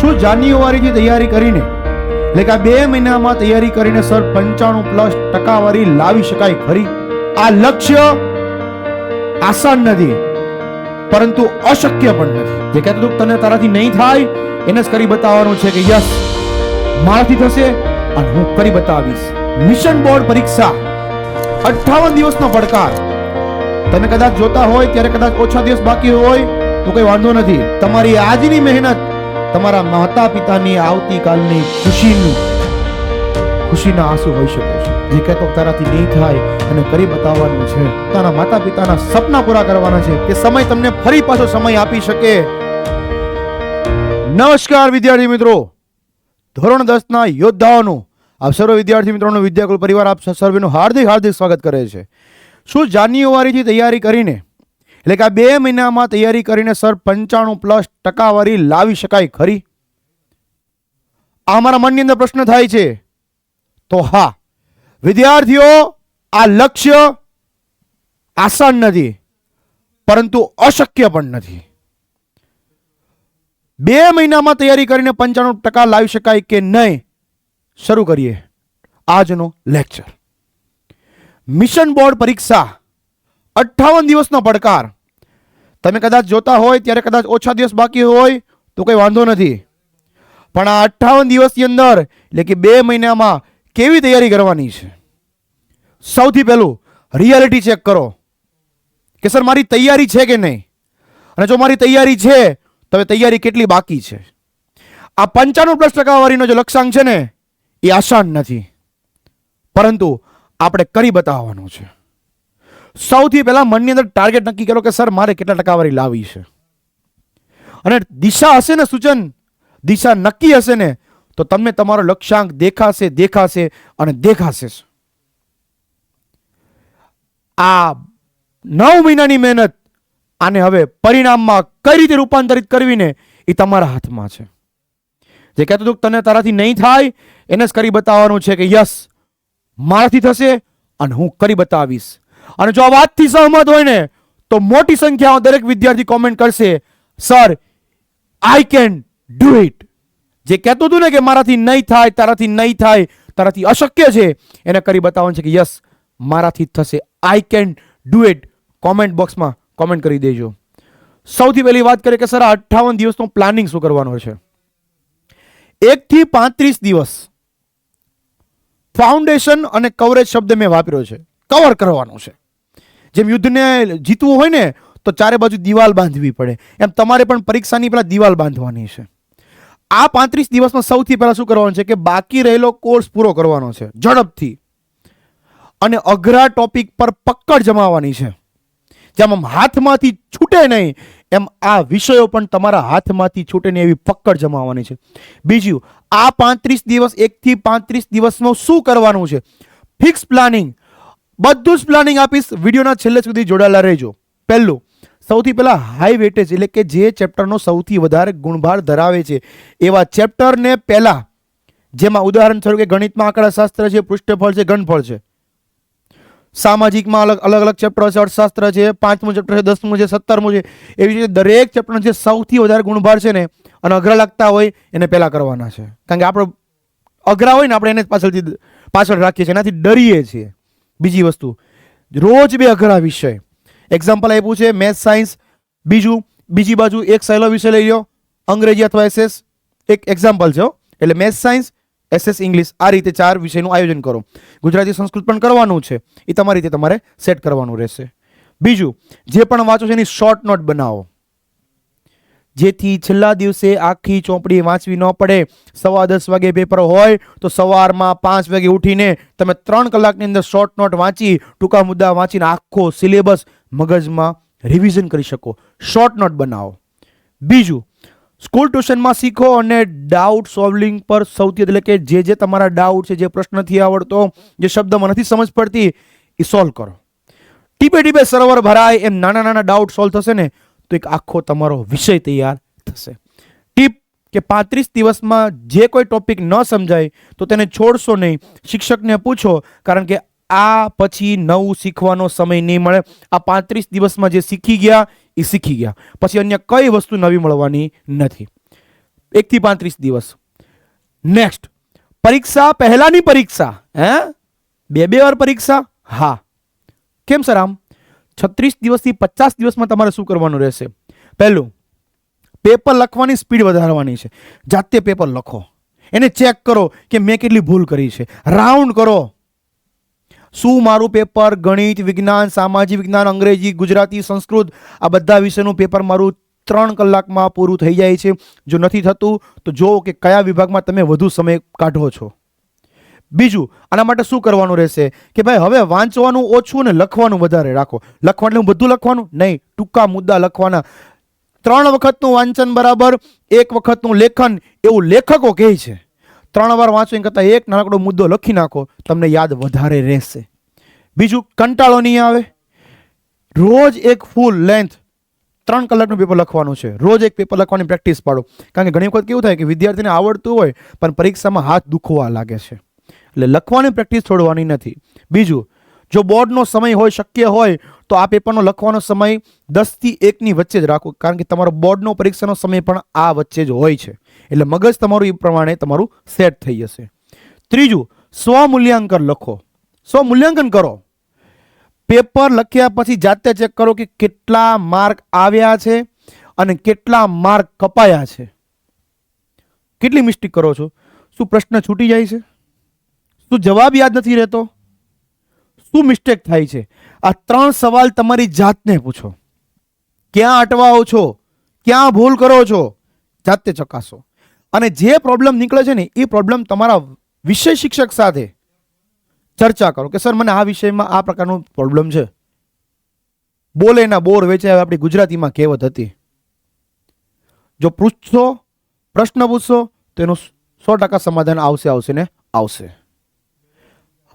શું જાન્યુઆરીથી તૈયારી કરીને એટલે કે આ 2 મહિનામાં તૈયારી કરીને સર 95% લાવી શકાય ખરી? આ લક્ષ્ય આસાન નથી, પરંતુ અશક્ય પણ નથી. જે કહેતું તને તારાથી નહીં થાય એને જ કરી બતાવવાનું છે કે યસ મારાથી થશે અને હું કરી બતાવીશ. મિશન બોર્ડ પરીક્ષા 58 દિવસનો પડકાર. તમે કદાચ જોતા હોય ત્યારે કદાચ ઓછા દિવસ બાકી હોય તો કોઈ વાંધો નથી. તમારી આજની મહેનત તમારા માતા પિતાની આવતીકાલની ખુશીના આંસુ હોઈ શકે છે. જે કહેતો તારાથી નહીં થાય અને કરી બતાવવાનું છે. પોતાના માતા પિતાના સપના પૂરા કરવાના છે કે સમય તમને ફરી પાછો સમય આપી શકે. નમસ્કાર વિદ્યાર્થી મિત્રો, ધોરણ 10 ના યોદ્ધાઓનું આપ સર્વ વિદ્યાર્થી મિત્રોનો વિદ્યાકુલ પરિવાર આપ સર્વેનું હાર્દિક સ્વાગત કરે છે. શું જાન્યુઆરીથી તૈયારી કરીને એટલે કે આ 2 મહિનામાં તૈયારી કરીને સર 95% લાવી શકાય ખરી? આ અમારા મનની અંદર પ્રશ્ન થાય છે. તો હા વિદ્યાર્થીઓ, આ લક્ષ્ય આસાન નથી, પરંતુ અશક્ય પણ નથી. 2 મહિનામાં તૈયારી કરીને 95% લાવી શકાય કે નહીં? શરૂ કરીએ આજનો લેક્ચર. મિશન બોર્ડ પરીક્ષા 58 દિવસનો પડકાર. તમે કદાચ જોતા હોય ત્યારે કદાચ ઓછા દિવસ બાકી હોય તો કોઈ વાંધો નથી, પણ આ 58 દિવસની અંદર એટલે કે 2 મહિનામાં કેવી તૈયારી કરવાની છે? સૌથી પહેલું રિયાલિટી ચેક કરો કે સર મારી તૈયારી છે કે નહીં, અને જો મારી તૈયારી છે તો હવે તૈયારી કેટલી બાકી છે. આ 95% વાળીનો જે લક્ષ્યાંક છે ને એ આસાન નથી, પરંતુ આપણે કરી બતાવવાનું છે. સૌથી પહેલા મનની અંદર ટાર્ગેટ નક્કી કરો કે સર મારે કેટલા ટકાવારી લાવી છે, અને દિશા હશે ને, સૂચન દિશા નક્કી હશે ને, તો તમને તમારો લક્ષ્યાંક દેખાશે અને દેખાશે. આ 9 મહિનાની મહેનત આને હવે પરિણામમાં કઈ રીતે રૂપાંતરિત કરવીને એ તમારા હાથમાં છે. જે કહેતું તને તારાથી નહીં થાય એને જ કરી બતાવવાનું છે કે યસ મારાથી થશે અને હું કરી બતાવીશ. અને જો આ વાતથી સહમત હોય ને તો મોટી સંખ્યામાં દરેક વિદ્યાર્થી કોમેન્ટ કરશે sir I can do it. જે કહેતું હતું ને કે મારાથી નહીં થાય, તારાથી અશક્ય છે, એને કરી બતાવવાનું છે કે યસ મારાથી થશે. I can do it. Comment બોક્સમાં કોમેન્ટ કરી દેજો. સૌથી પહેલી વાત કરીએ કે સર આ 58 દિવસનું પ્લાનિંગ શું કરવાનું છે? 1 થી 35 દિવસ ફાઉન્ડેશન અને કવરેજ શબ્દ મેં વાપર્યો છે. કવર કરવાનું છે. જેમ યુદ્ધને જીતવું હોય ને તો ચારે બાજુ દિવાલ બાંધવી પડે, એમ તમારે પણ પરીક્ષાની પહેલા દિવાલ બાંધવાની છે. આ 35 દિવસમાં સૌથી પહેલા શું કરવાનું છે કે બાકી રહેલો કોર્સ પૂરો કરવાનો છે ઝડપથી, અને અઘરા ટોપિક પર પકડ જમાવવાની છે. જેમ આમ હાથમાંથી છૂટે નહીં એમ આ વિષયો પણ તમારા હાથમાંથી છૂટે નહીં એવી પકડ જમાવવાની છે. બીજું, આ 35 દિવસ 1 થી 35 દિવસમાં શું કરવાનું છે? ફિક્સ પ્લાનિંગ, બધું જ પ્લાનિંગ આપીશ. વિડીયોના છેલ્લે સુધી જોડાયેલા રહેજો. પહેલું, સૌથી પહેલા હાઈ વેટેજ એટલે કે જે ચેપ્ટરનો સૌથી વધારે ગુણભાર ધરાવે છે એવા ચેપ્ટરને પહેલા, જેમાં ઉદાહરણ તરીકે ગણિતમાં આંકડાશાસ્ત્ર છે, પૃષ્ઠફળ છે, ઘનફળ છે, સામાજિકમાં અલગ ચેપ્ટર છે, અર્થશાસ્ત્ર છે, 5મું ચેપ્ટર છે, 10મું છે, 17મું છે, એવી રીતે દરેક ચેપ્ટરનો જે સૌથી વધારે ગુણભાર છે ને અને અઘરા લાગતા હોય એને પહેલા કરવાના છે. કારણ કે આપણે અઘરા હોય ને આપણે એને પાછળ રાખીએ છીએ, એનાથી ડરીએ છીએ. બીજી વસ્તુ, રોજ 2 અઘરા વિષય. એક્ઝામ્પલ આપ્યું છે મેથ્સ સાયન્સ, બીજી બાજુ એક સહેલો વિષય લઈ લો, અંગ્રેજી અથવા SS. એક એક્ઝામ્પલ છે, એટલે મેથ્સ સાયન્સ, SS ઇંગ્લિશ, આ રીતે 4 વિષયનું આયોજન કરો. ગુજરાતી સંસ્કૃત પણ કરવાનું છે, એ તમારી રીતે તમારે સેટ કરવાનું રહેશે. બીજું, જે પણ વાંચો છે એની શોર્ટ નોટ બનાવો, જેથી છેલ્લા દિવસે આખી ચોપડી વાંચવી ન પડે. 10:15 વાગે પેપર હોય તો સવારમાં 5 વાગે ઉઠીને તમે 3 કલાકની અંદર શોર્ટ નોટ વાંચી, ટૂંકા મુદ્દા વાંચીને આખો સિલેબસ મગજમાં રિવિઝન કરી શકો. શોર્ટ નોટ બનાવો. બીજું, સ્કૂલ ટ્યુશનમાં શીખો અને ડાઉટ સોલ્વિંગ પર સૌથી એટલે કે જે તમારા ડાઉટ છે, જે પ્રશ્ન નથી આવડતો, જે શબ્દમાં નથી સમજ પડતી, એ સોલ્વ કરો. ટીપે સરોવર ભરાય એમ નાના ડાઉટ સોલ્વ થશે ને તો એક આખો તમારો વિષય તૈયાર થશે. ટીપ કે 35 દિવસમાં જે કોઈ ટોપિક ન સમજાય તો તેને છોડશો નહીં, શિક્ષકને પૂછો, કારણ કે આ પછી નવું શીખવાનો સમય નહીં મળે. આ 35 દિવસમાં જે શીખી ગયા એ શીખી ગયા, પછી અન્ય કઈ વસ્તુ નવી મળવાની નથી. 1 થી 35 દિવસ. નેક્સ્ટ, પરીક્ષા પહેલાની પરીક્ષા, બે વાર પરીક્ષા. હા, કેમ સર આમ? 36 દિવસથી 50 દિવસમાં તમારે શું કરવાનું રહેશે? પહેલું, પેપર લખવાની સ્પીડ વધારવાની છે. જાતે પેપર લખો, એને ચેક કરો કે મેં કેટલી ભૂલ કરી છે. રાઉન્ડ કરો, શું મારું પેપર ગણિત, વિજ્ઞાન, સામાજિક વિજ્ઞાન, અંગ્રેજી, ગુજરાતી, સંસ્કૃત આ બધા વિષયનું પેપર મારું 3 કલાકમાં પૂરું થઈ જાય છે? જો નથી થતું તો જોવો કે કયા વિભાગમાં તમે વધુ સમય કાઢો છો. બીજું, આના માટે શું કરવાનું રહેશે કે ભાઈ હવે વાંચવાનું ઓછું ને લખવાનું વધારે રાખો. લખવાનું એટલે બધું લખવાનું નહીં, ટૂંકા મુદ્દા લખવાના. 3 વખતનું વાંચન બરાબર 1 વખતનું લેખન, એવું લેખકો કહે છે. 3 વાર વાંચો એના કરતાં એક નાનકડો મુદ્દો લખી નાખો, તમને યાદ વધારે રહેશે. બીજું, કંટાળો નહીં આવે. રોજ એક ફૂલ લેન્થ 3 કલાકનું પેપર લખવાનું છે. રોજ એક પેપર લખવાની પ્રેક્ટિસ પાડો. કારણ કે ઘણી વખત કેવું થાય કે વિદ્યાર્થીને આવડતું હોય પણ પરીક્ષામાં હાથ દુખવા લાગે છે. એટલે લખવાની પ્રેક્ટિસ છોડવાની નથી. બીજું, જો બોર્ડનો સમય હોય, શક્ય હોય તો આ પેપરનો લખવાનો સમય 10 થી 1 ની વચ્ચે જ રાખો. કારણ કે તમારો બોર્ડનો પરીક્ષાનો સમય પણ આ વચ્ચે જ હોય છે. એટલે મગજ તમારું એ પ્રમાણે તમારું સેટ થઈ જશે. ત્રીજું, સ્વમૂલ્યાંકન લખો, સ્વમૂલ્યાંકન કરો. પેપર લખ્યા પછી જાતે ચેક કરો કે કેટલા માર્ક આવ્યા છે અને કેટલા માર્ક કપાયા છે. કેટલી મિસ્ટેક કરો છો? શું પ્રશ્ન છૂટી જાય છે? શું જવાબ યાદ નથી રહેતો? શું મિસ્ટેક થાય છે? આ 3 સવાલ તમારી જાતને પૂછો. ક્યાં અટવાઓ છો, ક્યાં ભૂલ કરો છો, જાતે ચકાસો. અને જે પ્રોબ્લેમ નીકળે છે ને એ પ્રોબ્લેમ તમારા વિષય શિક્ષક સાથે ચર્ચા કરો કે સર મને આ વિષયમાં આ પ્રકારનો પ્રોબ્લેમ છે. બોલે ના બોર વેચાય, આપણી ગુજરાતીમાં કહેવત હતી. જો પૂછશો, પ્રશ્ન પૂછશો તો એનું 100% સમાધાન આવશે ને આવશે.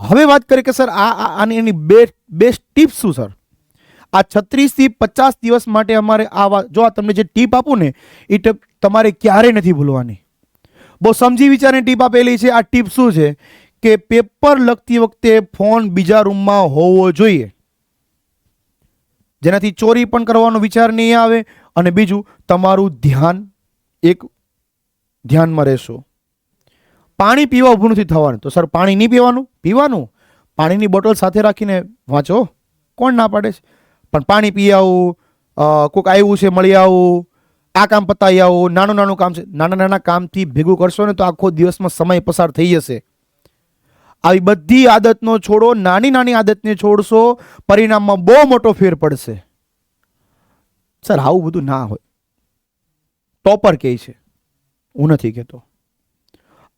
હવે વાત કરીએ કે સર આની એની બેસ્ટ ટિપ્સ શું સર? આ 36 થી 50 દિવસ માટે અમારે જો આ તમને જે ટીપ આપું ને એ ટીપ તમારે ક્યારેય નથી ભૂલવાની. બહુ સમજી વિચારીને ટીપ આપેલી છે. આ ટીપ શું છે કે પેપર લખતી વખતે ફોન બીજા રૂમમાં હોવો જોઈએ, જેનાથી ચોરી પણ કરવાનો વિચાર નહીં આવે. અને બીજું, તમારું ધ્યાનમાં રહેશો. પાણી પીવા ઊભું નથી થવાનું. તો સર પાણી નહીં પીવાનું? પીવાનું. પાણીની બોટલ સાથે રાખીને વાંચો, કોણ ના પાડે છે? પણ પાણી પી આવું, કોઈક આવ્યું છે મળી આવું, આ કામ પતાવી આવું, નાનું કામ છે. નાના કામથી ભેગું કરશો ને તો આખો દિવસમાં સમય પસાર થઈ જશે. આવી બધી આદતનો છોડો. નાની આદતને છોડશો, પરિણામમાં બહુ મોટો ફેર પડશે. સર આવું બધું ના હોય. ટોપર કહે છે, હું નથી કહેતો.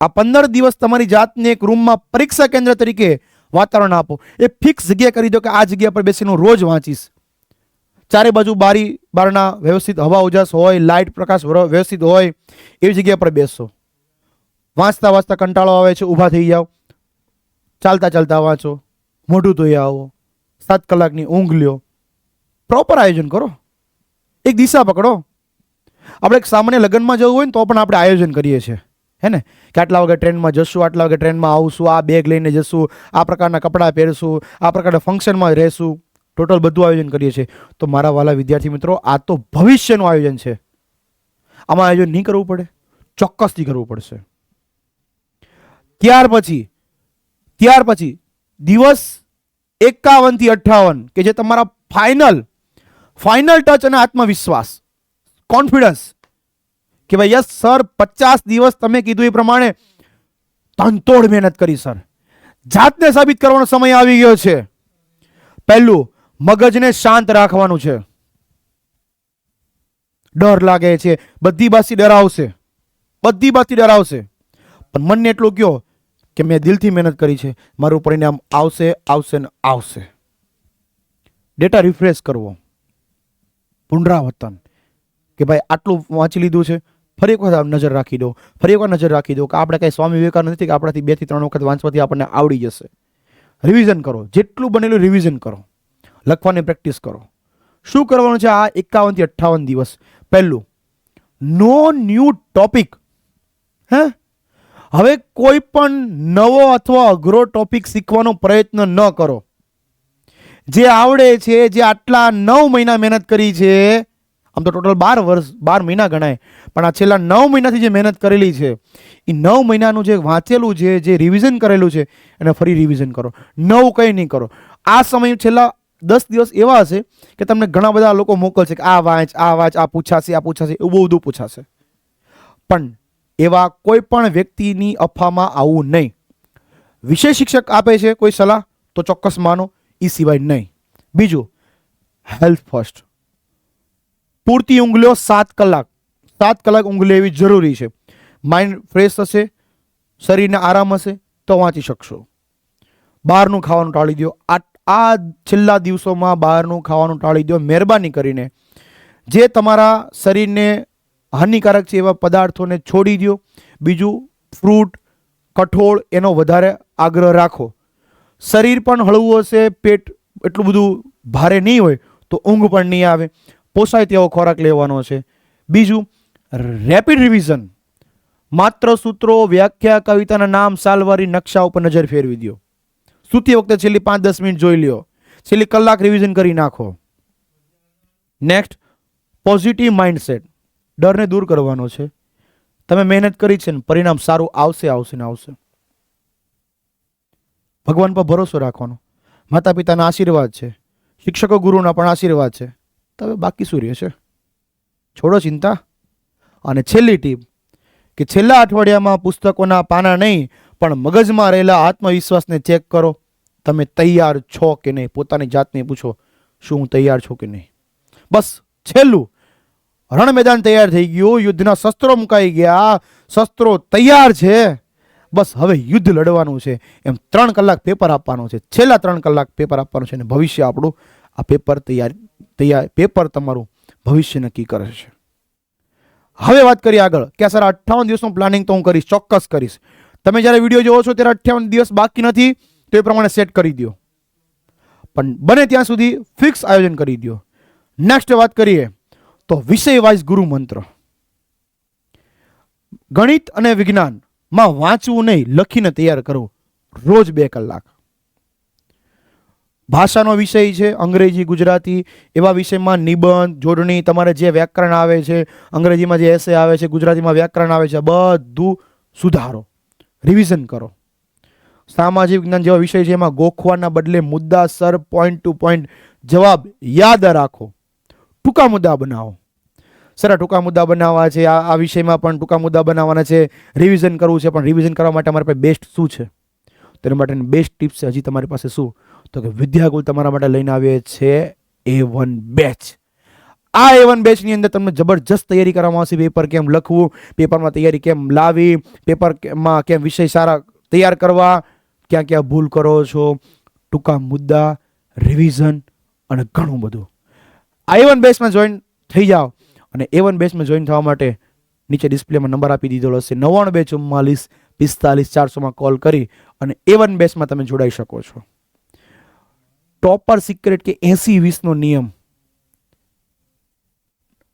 આ 15 દિવસ તમારી જાતને એક રૂમમાં પરીક્ષા કેન્દ્ર તરીકે વાતાવરણ આપો. એ ફિક્સ જગ્યા કરી દો કે આ જગ્યા પર બેસીને રોજ વાંચીશ. ચારે બાજુ બારના વ્યવસ્થિત હવા ઉજાસ હોય, લાઇટ પ્રકાશ વ્યવસ્થિત હોય એવી જગ્યા પર બેસો. વાંચતા કંટાળો આવે છે, ઊભા થઈ જાઓ, ચાલતા વાંચો, મોઢું ધોઈ આવો, 7 કલાકની ઊંઘ લ્યો. પ્રોપર આયોજન કરો, એક દિશા પકડો. આપણે એક સામાન્ય લગ્નમાં જવું હોય ને તો પણ આપણે આયોજન કરીએ છીએ, હે ને, કે આટલા વાગે ટ્રેનમાં જશું, આટલા વાગે ટ્રેનમાં આવશું, આ બેગ લઈને જશું, આ પ્રકારના કપડાં પહેરશું, આ પ્રકારના ફંક્શનમાં રહેશું. ટોટલ બધું આયોજન કરીએ છીએ. તો મારા વાલા વિદ્યાર્થી મિત્રો, આ તો ભવિષ્યનું આયોજન છે. આમાં આયોજન નહીં કરવું પડે? ચોક્કસથી કરવું પડશે. ત્યાર પછી દિવસ 51 થી 58 કે જે તમારા ફાઇનલ ટચ અને આત્મવિશ્વાસ, કોન્ફિડન્સ કે ભાઈ યસ સર 50 દિવસ તમે કીધું એ પ્રમાણે તનતોડ મહેનત કરી સર. જાતને સાબિત કરવાનો સમય આવી ગયો છે. પહેલું, મગજને શાંત રાખવાનું છે. ડર લાગે છે, બધી બાજુથી ડરાવશે, પણ મનને એટલું કહો કે મેં દિલથી મહેનત કરી છે, મારું પરિણામ આવશે. ડેટા રિફ્રેશ કરવો, પુનરાવર્તન કે ભાઈ આટલું વાંચી લીધું છે, ફરી એક વખત નજર રાખી દો કે આપણે કઈ સ્વામી વિવેકાનંદ નથી કે આપણાથી 2 થી 3 વખત વાંચવાથી આપણને આવડી જશે. રિવિઝન કરો, જેટલું બનેલું રિવિઝન કરો, લખવાની પ્રેક્ટિસ કરો. શું કરવાનું છે આ 51 થી 58 દિવસ? પહેલું, નો ન્યૂ ટોપિક. હવે કોઈ પણ નવો અથવા અઘરો ટોપિક શીખવાનો પ્રયત્ન ન કરો. જે આવડે છે, જે આટલા 9 મહિના મહેનત કરી છે, આમ તો ટોટલ 12 મહિના ગણાય, પણ આ છેલ્લા 9 મહિનાથી જે મહેનત કરેલી છે એ 9 મહિનાનું જે વાંચેલું છે, જે રિવિઝન કરેલું છે એને ફરી રિવિઝન કરો. નવું કંઈ નહીં કરો. આ સમય છેલ્લા 10 દિવસ એવા હશે કે તમને ઘણા બધા લોકો મોકલશે કે આ વાંચ, આ પૂછાશે, એવું બહુ બધું પૂછાશે. પણ એવા કોઈ પણ વ્યક્તિની અફવામાં આવવું નહીં. વિષય શિક્ષક આપે છે કોઈ સલાહ તો ચોક્કસ માનો, એ સિવાય નહીં. બીજું, હેલ્થ ફર્સ્ટ. પૂરતી ઊંઘ લો 7 કલાક. 7 કલાક ઊંઘ લેવી જરૂરી છે. માઇન્ડ ફ્રેશ હશે, શરીરને આરામ હશે તો વાંચી શકશો. બહારનું ખાવાનું ટાળી દો. આ છેલ્લા દિવસોમાં બહારનું ખાવાનું ટાળી દો મહેરબાની કરીને. જે તમારા શરીરને હાનિકારક છે એવા પદાર્થોને છોડી દો. બીજું, ફ્રૂટ, કઠોળ એનો વધારે આગ્રહ રાખો. શરીર પણ હળવું હશે, પેટ એટલું બધું ભારે નહીં હોય તો ઊંઘ પણ નહીં આવે. પોસાય તેવો ખોરાક લેવાનો છે. બીજું, રેપિડ રિવિઝન. માત્ર સૂત્રો, વ્યાખ્યા, કવિતાના નામ, સાલવારી, નકશા ઉપર નજર ફેરવી દો. સૂતી વખતે છેલ્લી 5-10 મિનિટ જોઈ લ્યો. છેલ્લી કલાક રિવિઝન કરી નાખો. Next, positive mindset. ડરને દૂર કરવાનો છે. તમે મહેનત કરી છે ને પરિણામ સારું આવશે. ભગવાન પર ભરોસો રાખવાનો. માતા પિતાના આશીર્વાદ છે, શિક્ષકો ગુરુના પણ આશીર્વાદ છે. તો બાકી શું રહે છે? છોડો ચિંતા. અને છેલ્લી ટીપ કે છેલ્લા અઠવાડિયામાં પુસ્તકોના પાના નહીં પણ મગજમાં રહેલા આત્મવિશ્વાસને ચેક કરો. તમે તૈયાર છો કે નહીં? પોતાની જાતને પૂછો, શું હું તૈયાર છું કે નહીં? બસ છેલ્લું, રણ મેદાન તૈયાર થઈ ગયું, યુદ્ધના શસ્ત્રો મુકાઈ ગયા, શસ્ત્રો તૈયાર છે. બસ હવે યુદ્ધ લડવાનું છે. એમ 3 કલાક પેપર આપવાનું છે. છેલ્લા 3 કલાક પેપર આપવાનું છે અને ભવિષ્ય આપણું આ પેપર તમારું ભવિષ્ય નક્કી કરે છે. હવે વાત કરીએ આગળ કે સર 58 દિવસનું પ્લાનિંગ તો હું કરીશ, ચોક્કસ કરીશ. તમે જ્યારે વિડીયો જોવો છો ત્યારે 58 દિવસ બાકી નથી તો એ પ્રમાણે સેટ કરી દો. પણ બને ત્યાં સુધી ફિક્સ આયોજન કરી દો. નેક્સ્ટ વાત કરીએ તો વિષય વાઇઝ ગુરુ મંત્ર. ગણિત અને વિજ્ઞાનમાં વાંચવું નહીં, લખીને તૈયાર કરવું. રોજ 2 કલાક. ભાષાનો વિષય છે અંગ્રેજી, ગુજરાતી, એવા વિષયમાં નિબંધ, જોડણી, તમારે જે વ્યાકરણ આવે છે, અંગ્રેજીમાં જે એસે આવે છે, ગુજરાતીમાં વ્યાકરણ આવે છે, બધું સુધારો, રિવિઝન કરો. સામાજિક વિજ્ઞાન જેવા વિષય છે એમાં ગોખવાના બદલે મુદ્દાસર, પોઈન્ટ ટુ પોઈન્ટ જવાબ યાદ રાખો. ટૂંકા મુદ્દા બનાવો. સર ટૂંકા મુદ્દા બનાવવા છે, આ વિષયમાં પણ ટૂંકા મુદ્દા બનાવવાના છે, રિવિઝન કરવું છે. પણ રિવિઝન કરવા માટે અમારી પાસે બેસ્ટ શું છે? તેના માટેની બેસ્ટ ટિપ્સ છે. હજી તમારી પાસે શું? તો કે વિદ્યાકુલ તમારા માટે લઈને આવીએ છે A1 બેચ. આ A1 બેચની અંદર તમને જબરજસ્ત તૈયારી કરવામાં આવશે. પેપર કેમ લખવું, પેપરમાં તૈયારી કેમ લાવી, પેપરમાં કેમ વિષય સારા તૈયાર કરવા, ક્યાં ક્યાં ભૂલ કરો છો, ટૂંકા મુદ્દા, રિવિઝન અને ઘણું બધું. A1 બેચમાં જોઈન થઈ જાઓ. અને A1 બેચમાં જોઈન થવા માટે નીચે ડિસ્પ્લેમાં નંબર આપી દીધેલો હશે 99 44 45 400 કોલ કરી અને A1 બેચમાં તમે જોડાઈ શકો છો. ટોપર સિક્રેટ કે 80-20 નો નિયમ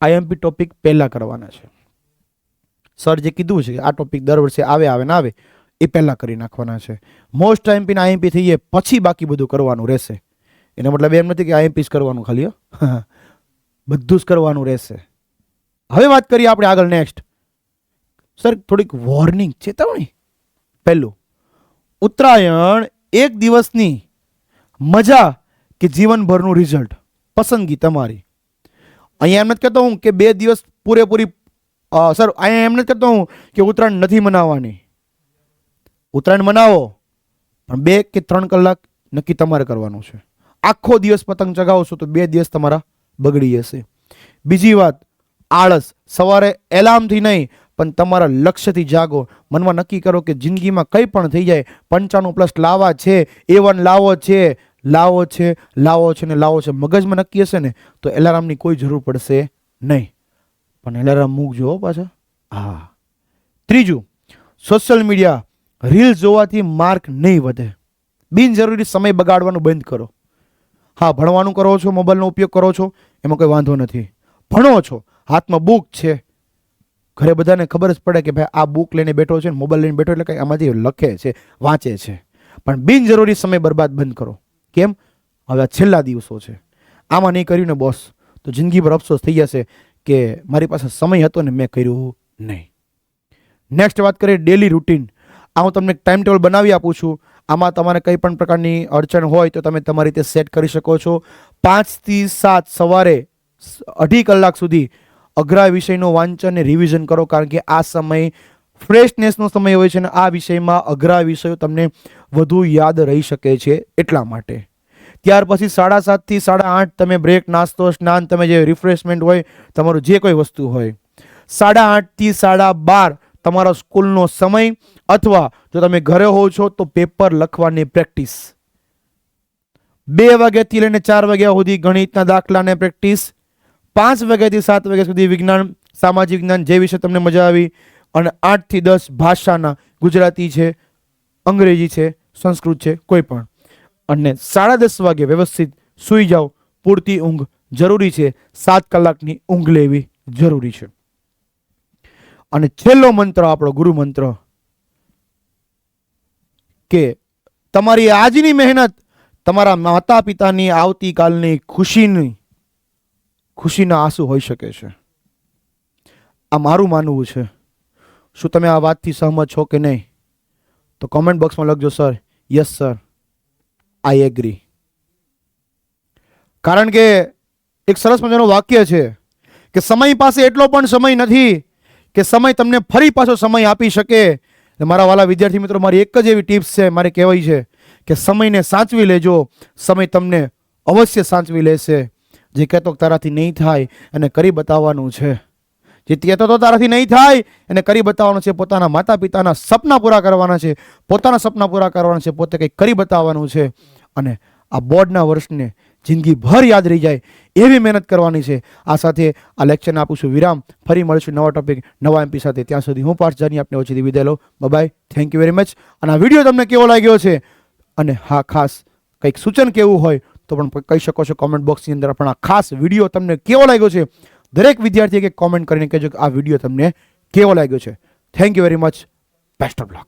IMP ટોપિક પહેલા કરવાના છે. સર જે કીધું છે કે આ ટોપિક દર વર્ષે આવે ના આવે એ પહેલા કરી નાખવાના છે. મોસ્ટ IMP ના IMP થઈ જાય પછી બાકી બધું કરવાનું રહેશે. એનો મતલબ એમ નથી કે IMP જ કરવાનું ખાલી, બધું જ કરવાનું રહેશે. હવે વાત કરીએ આપણે આગળ નેક્સ્ટ. સર થોડીક વોર્નિંગ, ચેતવણી. પહેલું, ઉત્તરાયણ 1 દિવસની મજા કે જીવનભરનું રિઝલ્ટ, પસંદગી તમારી. અહીંયા એમ નથી કહેતો હું કે 2 દિવસ પૂરેપૂરી, સર અહીંયા એમ નથી કહેતો હું કે ઉત્તરાયણ નથી મનાવવાની. ઉત્તરાયણ મનાવો પણ 2 કે 3 કલાક નક્કી તમારે કરવાનું છે. આખો દિવસ પતંગ ચગાવશો તો 2 દિવસ તમારા બગડી જશે. બીજી વાત, આળસ. સવારે એલાર્મથી નહીં પણ તમારા લક્ષ્યથી જાગો. મનમાં નક્કી કરો કે જિંદગીમાં કંઈ પણ થઈ જાય 95+ લાવવા છે, A1 લાવો છે ને લાવો છે. મગજમાં નક્કી હશે ને તો એલાર્મની કોઈ જરૂર પડશે નહીં. પણ એલાર્મ મૂકજો પાછા. હા. ત્રીજું, સોશિયલ મીડિયા રીલ્સ જોવાથી માર્ક નહીં વધે. બિનજરૂરી સમય બગાડવાનું બંધ કરો. હા, ભણવાનું કરો છો, મોબાઈલનો ઉપયોગ કરો છો, એમાં કોઈ વાંધો નથી. ભણો છો, હાથમાં બુક છે, ઘરે બધાને ખબર જ પડે કે ભાઈ આ બુક લઈને બેઠો છે, મોબાઈલ લઈને બેઠો એટલે કંઈ આમાંથી લખે છે, વાંચે છે. પણ બિનજરૂરી સમય બરબાદ બંધ કરો. કેમ? હવે આ છેલ્લા દિવસો છે, આમાં નહીં કર્યું ને બોસ તો જિંદગી પર અફસોસ થઈ જશે કે મારી પાસે સમય હતો ને મેં કર્યું નહીં. નેક્સ્ટ વાત કરીએ ડેલી રૂટીન. આ હું તમને ટાઈમ ટેબલ બનાવી આપું છું. આમાં તમારે કંઈ પણ પ્રકારની અડચણ હોય તો તમે તમારી રીતે સેટ કરી શકો છો. 5 થી 7 સવારે 2.5 કલાક સુધી અઘરા વિષયનું વાંચન અને રિવિઝન કરો, કારણ કે આ સમય ફ્રેશનેસનો સમય હોય છે અને આ વિષયમાં અઘરા વિષયો તમને વધુ યાદ રહી શકે છે એટલા માટે. ત્યાર પછી 7:30 થી 8:30 તમે બ્રેક, નાસ્તો, સ્નાન, તમે જે રિફ્રેશમેન્ટ હોય તમારું જે કોઈ વસ્તુ હોય. 8:30 થી 12:30 તમારો સ્કૂલનો સમય, અથવા જો તમે ઘરે હોવ છો તો પેપર લખવાની પ્રેક્ટિસ. 2 વાગ્યાથી લઈને 4 વાગ્યા સુધી ગણિતના દાખલાને પ્રેક્ટિસ. 5 વાગ્યાથી 7 વાગ્યા સુધી વિજ્ઞાન, સામાજિક જ્ઞાન, જે વિશે તમને મજા આવી. અને 8 થી 10 ભાષાના, ગુજરાતી છે, અંગ્રેજી છે, સંસ્કૃત છે, કોઈ પણ. અને 10:30 વાગે વ્યવસ્થિત સૂઈ જાઓ. પૂરતી ઊંઘ જરૂરી છે. 7 કલાકની ઊંઘ લેવી જરૂરી છે. અને છેલ્લો મંત્ર, આપણો ગુરુ મંત્ર, કે તમારી આજની મહેનત તમારા માતા પિતાની આવતીકાલની ખુશીના આંસુ હોઈ શકે છે. આ મારું માનવું છે. શું તમે આ વાતથી સહમત છો કે નહીં? તો કોમેન્ટ બોક્સમાં લખજો sir, yes sir, I agree. કારણ કે એક સરસ મજાનું વાક્ય છે કે સમય પાસે એટલો પણ સમય નથી કે સમય તમને ફરી પાછો સમય આપી શકે. મારા વાલા વિદ્યાર્થી મિત્રો, મારી એક જ એવી ટિપ્સ છે, મારે કહેવાય છે કે સમયને સાચવી લેજો. સમય તમને અવશ્ય સાચવી લેશે. જે કહેતો તારાથી નહીં થાય એને કરી બતાવવાનું છે. જે કહેતો તો તારાથી નહીં થાય એને કરી બતાવવાનું છે. પોતાના માતા પિતાના સપના પૂરા કરવાના છે, પોતાના સપના પૂરા કરવાના છે, પોતે કંઈક કરી બતાવવાનું છે. અને આ બોર્ડના વર્ષને જિંદગીભર યાદ રહી જાય એવી મહેનત કરવાની છે. આ સાથે આ લેક્ચરને આપું છું વિરામ. ફરી મળીશું નવા ટોપિક, નવા MP સાથે. ત્યાં સુધી હું પાર્થ જાની આપને ઓછીથી વિદાય લો. Bye, thank you very much. અને આ વિડીયો તમને કેવો લાગ્યો છે, અને હા, ખાસ કંઈક સૂચન કેવું હોય તો પણ કહી શકો છો કોમેન્ટ બોક્સની અંદર. પણ આ ખાસ વિડીયો તમને કેવો લાગ્યો છે, દરેક વિદ્યાર્થીએ કે કોમેન્ટ કરીને કહેજો કે આ વિડીયો તમને કેવો લાગ્યો છે. Thank you very much. Best of luck.